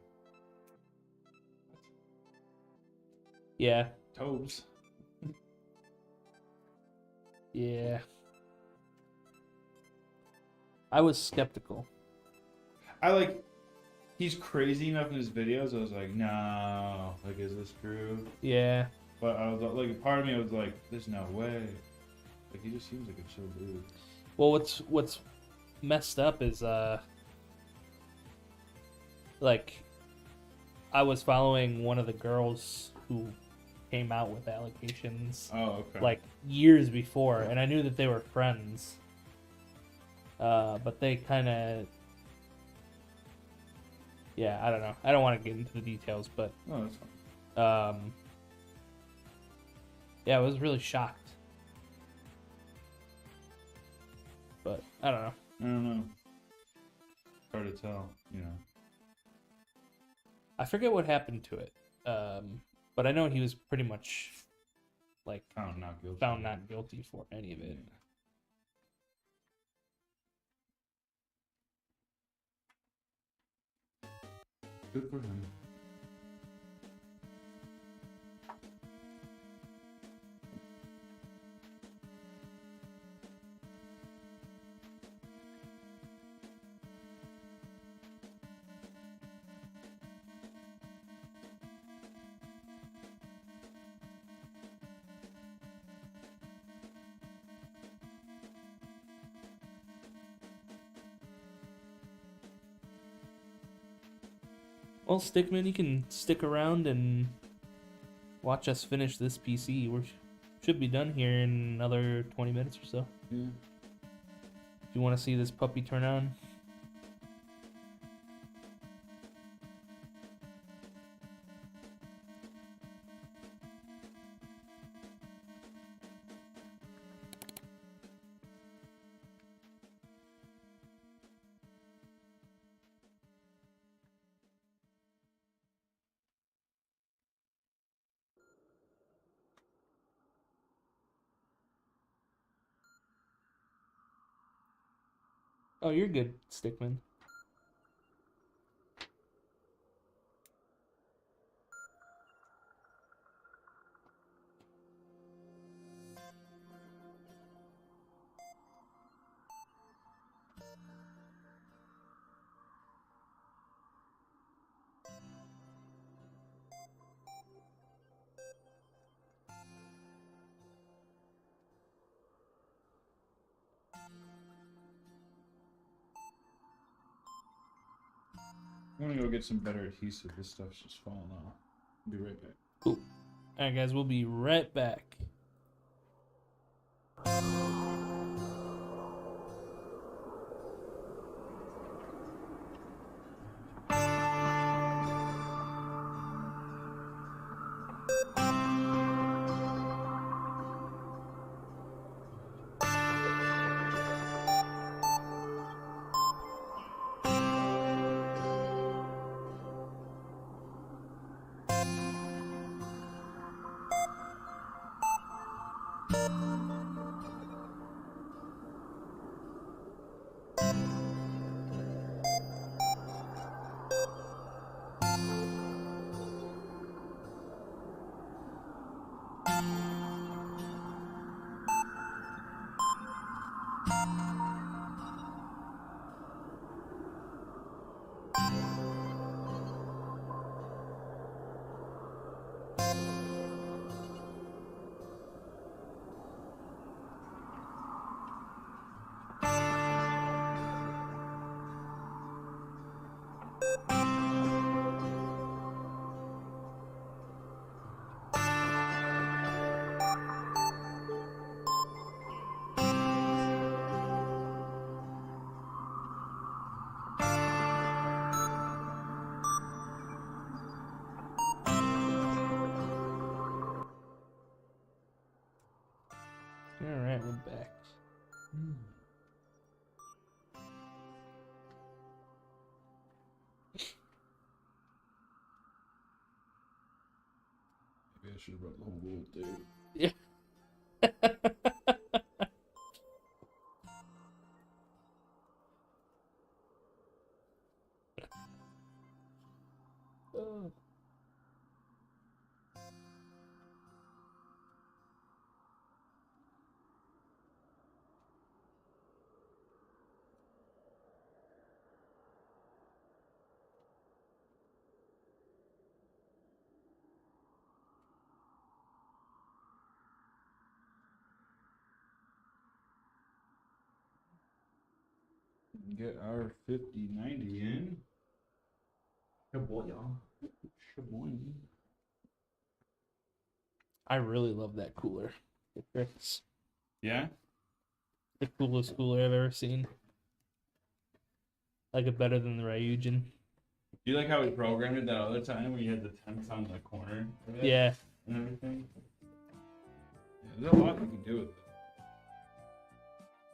Yeah. Tobes. Yeah. I was skeptical. I like he's crazy enough in his videos. I was like, no, like is this true? Yeah. But I was like, part of me was like, there's no way. Like he just seems like a chill dude. Well, what's messed up is like I was following one of the girls who came out with allegations Oh, okay. like years before, and I knew that they were friends. But they kind of, yeah, I don't know. I don't want to get into the details, but Oh, that's fine. yeah, I was really shocked. But I don't know. I don't know. Hard to tell, you know. I forget what happened to it. But I know he was pretty much like Found not guilty. found not guilty for any of it. Good for him. Well, Stickman, you can stick around and watch us finish this PC. We should be done here in another 20 minutes or so. Yeah. If you want to see this puppy turn on. Oh, you're good, Stickman. I'm gonna go get some better adhesive. This stuff's just falling off. I'll be right back. Cool. All right, guys, we'll be right back. All right, we're back. Maybe I should have brought the whole world, dude. Yeah. Oh. Get our 5090 in. Shaboy, y'all. Shaboy. I really love that cooler. It's Yeah? the coolest cooler I've ever seen. Like it better than the Ryujin. Do you like how we programmed it that other time where you had the temps on the corner? of it Yeah. And everything? Yeah, there's a lot you can do with it.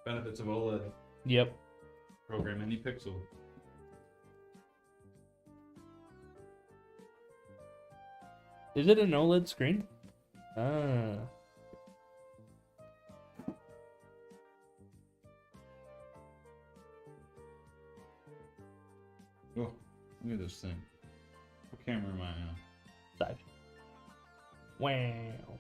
Benefits of OLED. Yep. Program any pixel. Is it an OLED screen? Ah. Oh, look at this thing. What camera am I on? Side. Wow.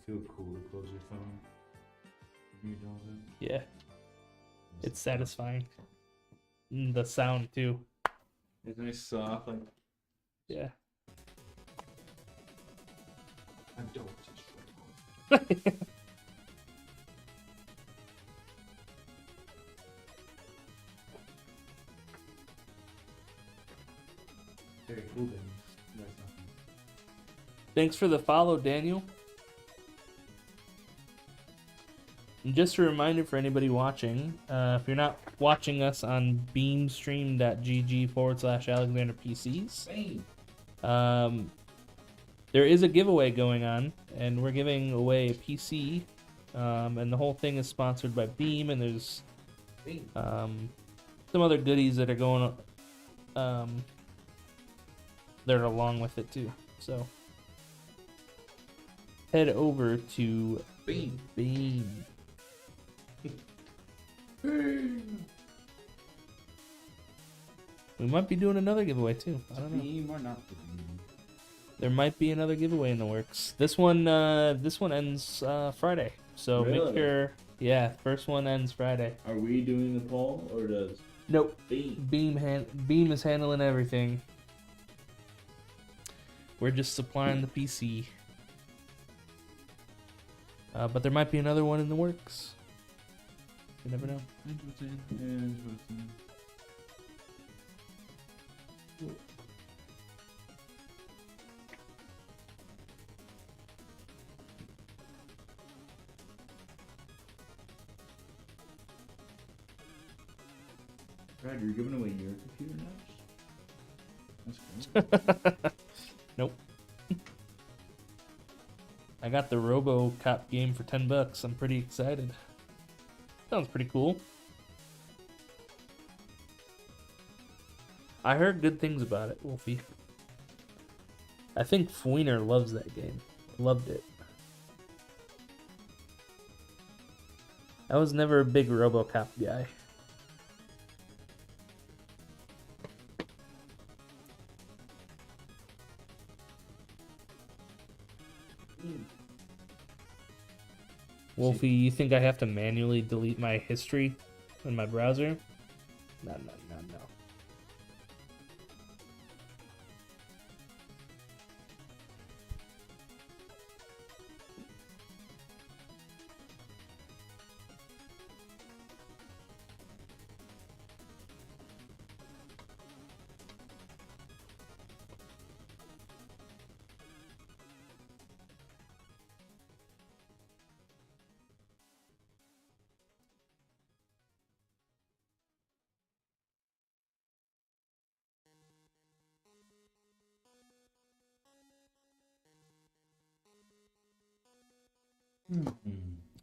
Feel cool to close your phone. You know that? Yeah, it's satisfying. The sound too. It's nice soft, like Yeah. I don't just very cool then. Nice nothing. Thanks for the follow, Daniel. And just a reminder for anybody watching, if you're not watching us on beamstream.gg/AlexanderPCs, there is a giveaway going on, and we're giving away a PC, and the whole thing is sponsored by Beam, and there's some other goodies that are going that are along with it too. So head over to Beam. Beam. We might be doing another giveaway too. I don't know. Beam or not the beam? There might be another giveaway in the works. This one ends Friday. So make Really? sure, yeah, first one ends Friday. Are we doing the poll or does Nope. Beam? Beam is handling everything. We're just supplying the PC. But there might be another one in the works. You never know. Interesting. Brad, you're giving away your computer now? That's cool. Nope. I got the RoboCop game for $10. I'm pretty excited. Sounds pretty cool. I heard good things about it, Wolfie. I think Fweener loves that game. Loved it. I was never a big RoboCop guy. Wolfie, you think I have to manually delete my history in my browser? No.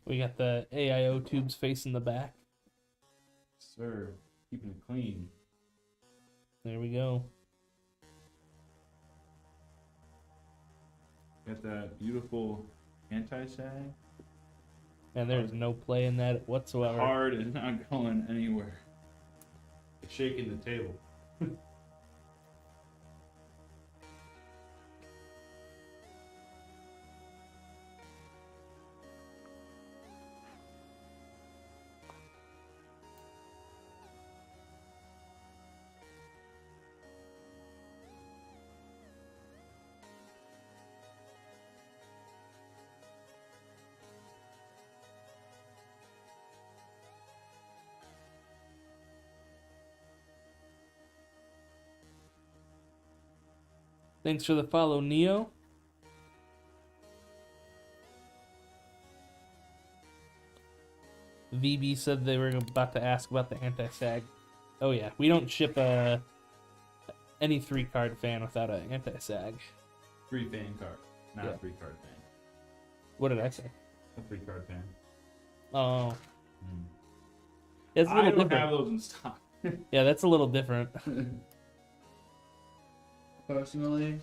We got the AIO tubes facing the back. Sir, keeping it clean. There we go. Got that beautiful anti-sag. And there's no play in that whatsoever. Hard and not going anywhere. It's shaking the table. Thanks for the follow, Neo. VB said they were about to ask about the anti-sag. Oh yeah, we don't ship any 3-card fan without an anti-sag. 3-fan card, not Yeah. a 3-card fan. What did I say? A 3-card fan. Oh. It's a I little don't different. have those in stock. Yeah, that's a little different. Personally,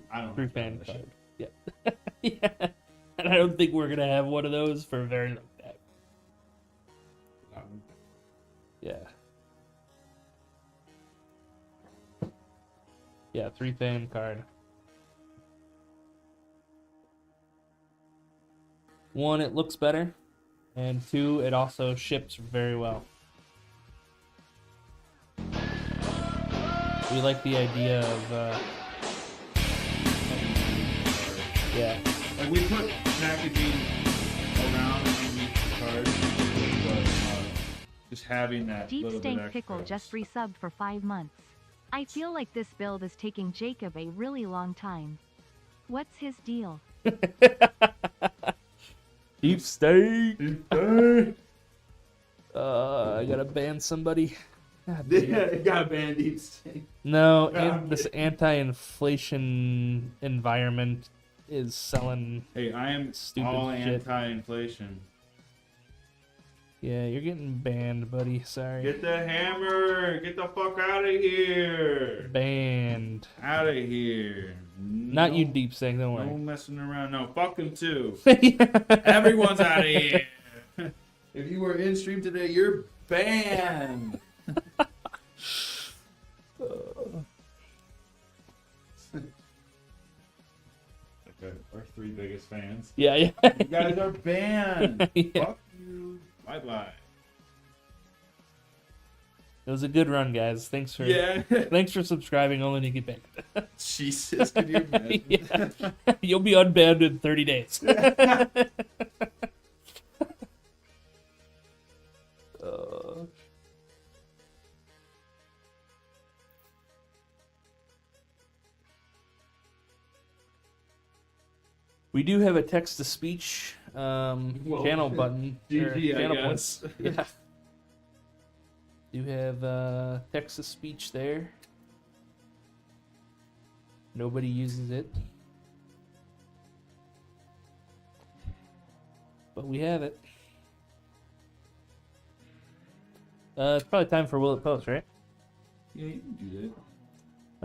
I don't. 3-fan have that card. shit. Yeah. Yeah. And I don't think we're gonna have one of those for a very long time. Yeah. Yeah, 3-fan card. One, it looks better, and two, it also ships very well. We like the idea of, yeah. Like we put packaging around underneath the card, but just having that Deep little bit Stank extra. Pickle just resubbed for 5 months. I feel like this build is taking Jacob a really long time. What's his deal? Deep steak. Deep steak. I gotta ban somebody. God damn Yeah, it. it got banned deep steak. No, this anti-inflation environment is selling. Hey, I am Stupid all shit. anti-inflation. Yeah, you're getting banned, buddy. Sorry. Get the hammer! Get the fuck out of here! Banned. Out of here! Not you, Deep Steak. Don't No worry. messing around. No, fuck them too. Everyone's out of here. If you were in stream today, you're banned. Okay, our 3 biggest fans. Yeah, yeah. You guys are banned. Yeah. Fuck you. Bye bye. It was a good run, guys. Thanks for Yeah. thanks for subscribing. Only to get banned. Jesus, can you imagine? Yeah. You'll be unbanned in 30 days. We do have a text-to-speech channel button. or GG, I channel guess. button. Yeah. Do have text-to-speech there. Nobody uses it. But we have it. It's probably time for Will It Post, right? Yeah, you can do that.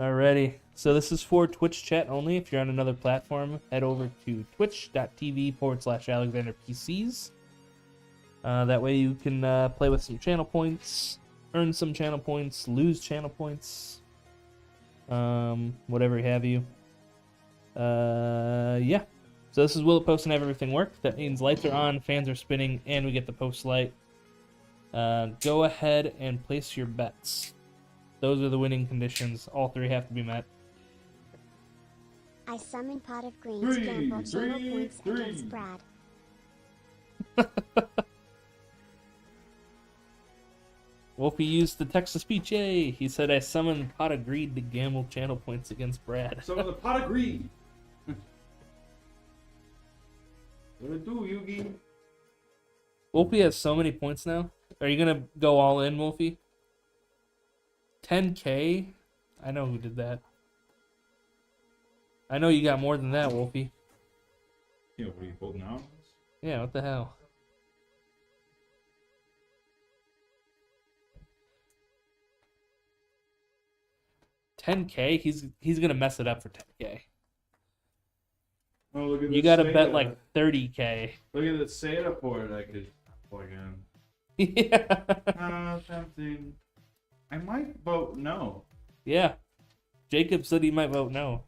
Alrighty. So this is for Twitch chat only. If you're on another platform, head over to twitch.tv/AlexanderPCs. That way you can play with some channel points, earn some channel points, lose channel points, whatever have you. Yeah. So this is Will It Post and have everything work. That means lights are on, fans are spinning, and we get the post light. Go ahead and place your bets. Those are the winning conditions. All 3 have to be met. I summon Pot of Greens, gamble channel points against Brad. Wolfie used the text-to-speech. Yay! He said, I summoned Pot of Greed to gamble channel points against Brad. So the pot of greed. What it do, Yugi? Wolfie has so many points now. Are you going to go all in, Wolfie? 10K? I know who did that. I know you got more than that, Wolfie. Yeah, what are you holding out? Yeah, what the hell? $10K? He's gonna mess it up for 10K. Oh, look at You this gotta Sega. bet like 30K. Look at the SATA port I could plug in. Yeah. Something. I might vote no. Yeah. Jacob said he might vote no.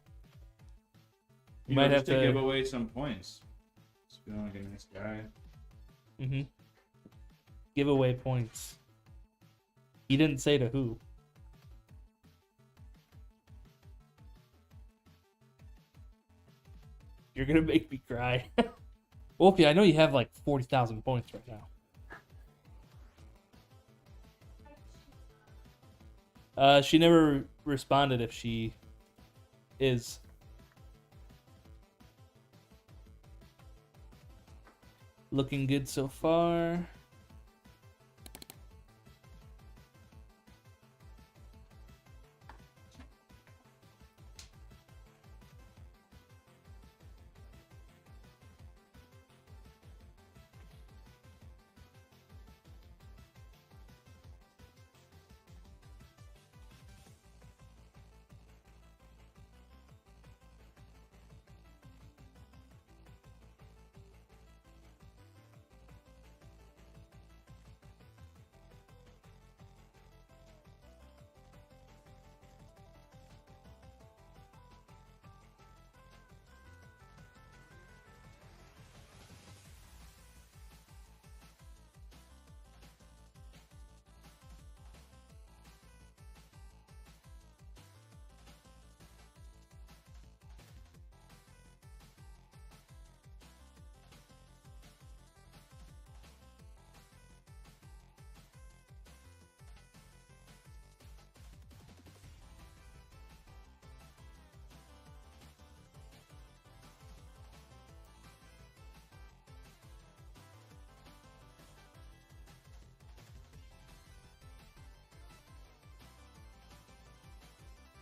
You Might know, have just to to give away some points. Just feeling like a nice guy. Mm-hmm. Give away points. He didn't say to who. You're gonna make me cry. Wolfie, I know you have like 40,000 points right now. She never responded if she is. Looking good so far.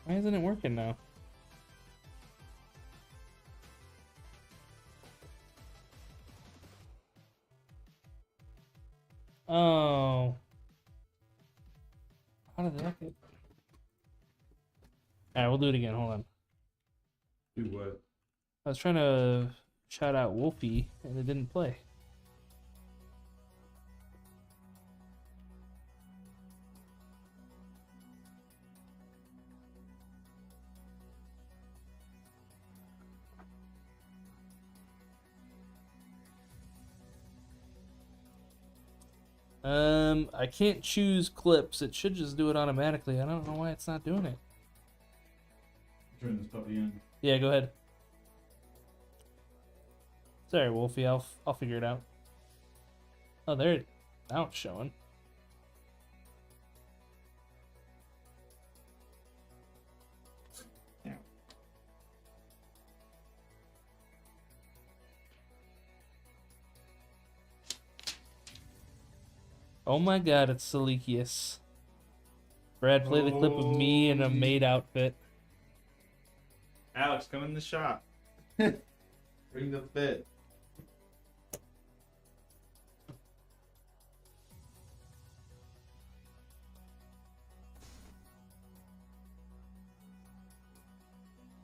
Why isn't it working now? Oh. How did that get... Alright, we'll do it again. Hold on. Do what? I was trying to shout out Wolfie, and it didn't play. I can't choose clips. It should just do it automatically. I don't know why it's not doing it. Turn this puppy in. Yeah, go ahead. Sorry, Wolfie. I'll figure it out. Oh, there. Now it's showing. Yeah. Oh my God, it's Salikius. Brad, play the clip of me in a maid outfit. Alex, come in the shop. Bring the fit.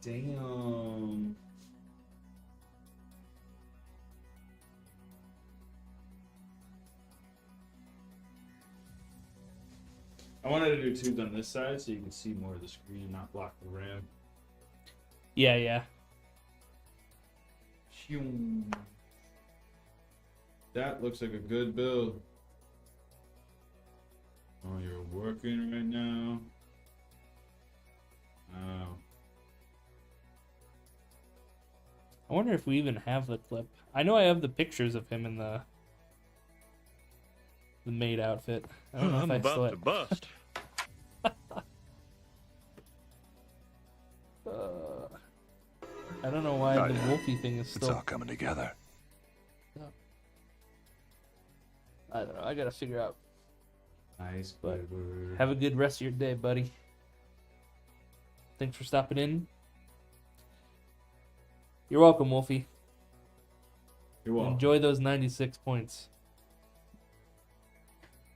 Damn. I wanted to do tubes on this side so you can see more of the screen, not block the RAM. Yeah, yeah. That looks like a good build. Oh, you're working right now. Oh. I wonder if we even have the clip. I know I have the pictures of him in the maid outfit. I don't know I'm if I about still to bust. I don't know why Oh, the yeah. Wolfie thing is It's still... all coming together. I don't know. I gotta figure out. Nice, But Squidward. have a good rest of your day, buddy. Thanks for stopping in. You're welcome, Wolfie. You're welcome. Enjoy those 96 points.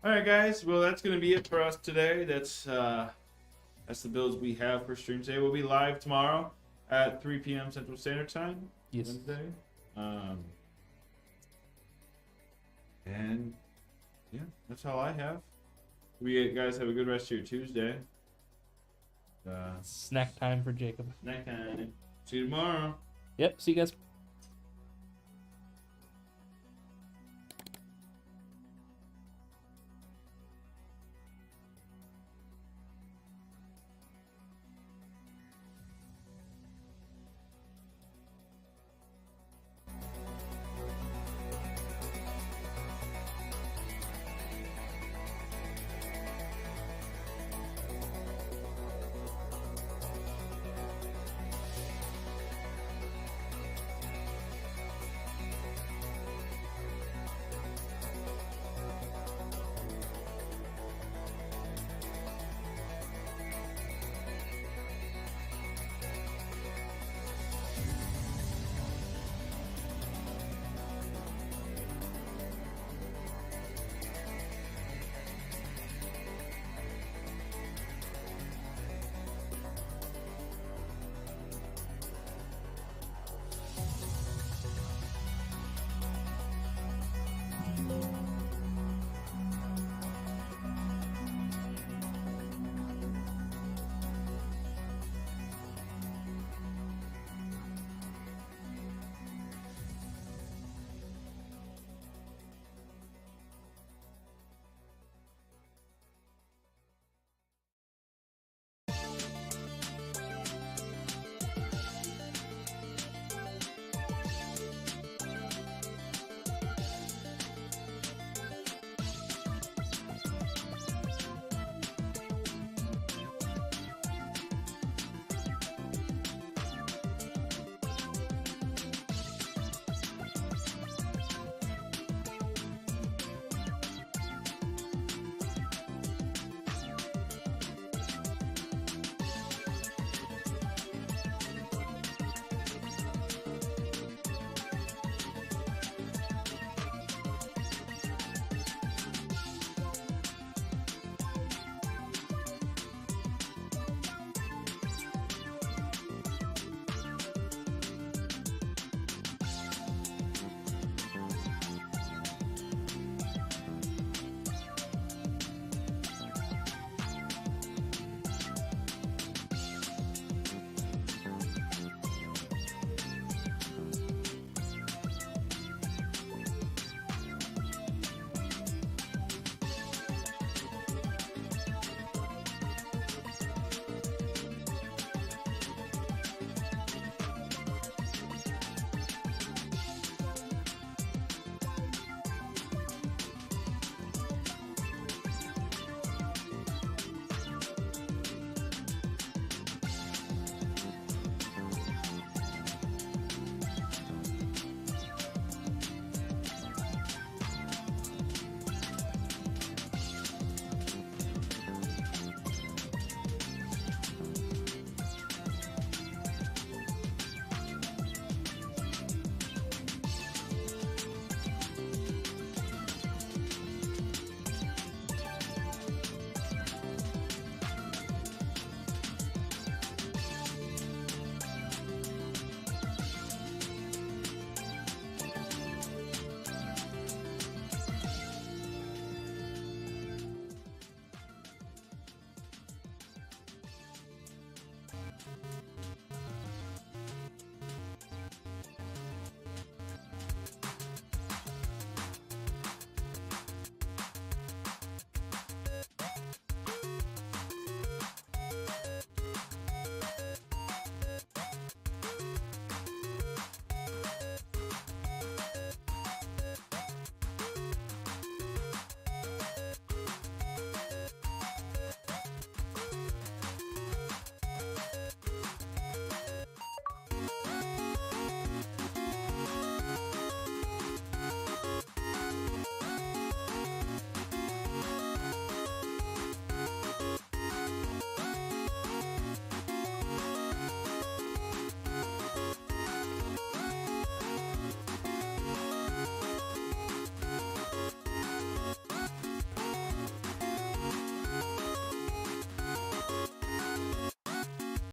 Alright guys, well that's gonna be it for us today. That's the builds we have for stream today. We'll be live tomorrow at 3 p.m. Central Standard Time. Yes. Wednesday. And yeah, that's all I have. We guys have a good rest of your Tuesday. Snack time for Jacob. Snack time. See you tomorrow. Yep, see you guys.